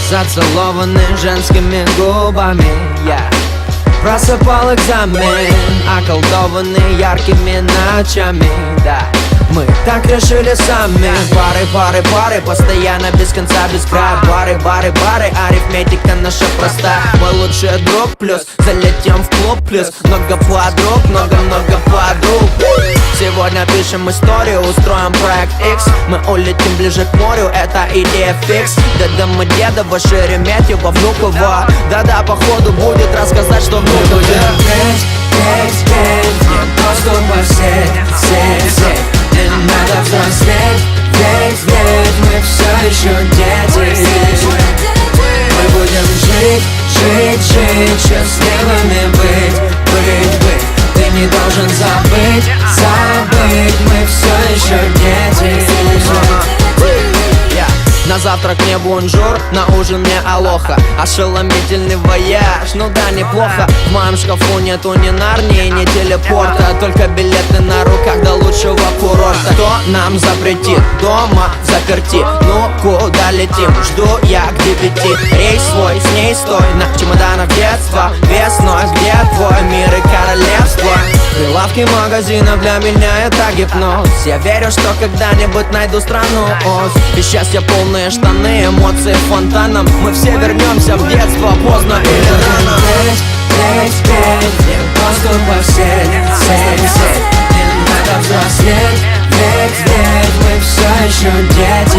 Зацелованы женскими губами, просыпал экзамен, околдованы яркими ночами, да. Мы так решили сами. Пары, постоянно без конца, без края. Бары, арифметика наша проста. Мой лучший друг плюс, залетим в клуб плюс. Много подруг, много подруг. Сегодня пишем историю, устроим проект X. Мы улетим ближе к морю, это идея фикс. Домодедово, Шереметьево, Внуково. Да-да, походу будет рассказать, что мы будем петь, не доступ во сеть. Не надо взрослеть, ведь мы все еще дети. Мы будем жить, счастливыми быть. Ты не должен забыть, мы все еще дети. На завтрак мне бонжур, на ужин мне алоха. Ошеломительный вояж, ну да, неплохо. В моем шкафу нету ни Нарнии, ни телепорта. Только билеты на руках до лучшего курорта. Кто нам запретит? Дома заперти. Ну куда летим? Жду я к 9. Рейс свой, с ней стой. На чемоданах детства. Весной, где твой мир и королевство? Прилавки магазинов для меня это гипноз. Я верю, что когда-нибудь найду страну Оз. И счастье полные штаны, эмоции фонтаном. Мы все вернемся в детство, поздно или рано. Не доступ во сеть. Не надо взрослеть, ведь мы все еще дети.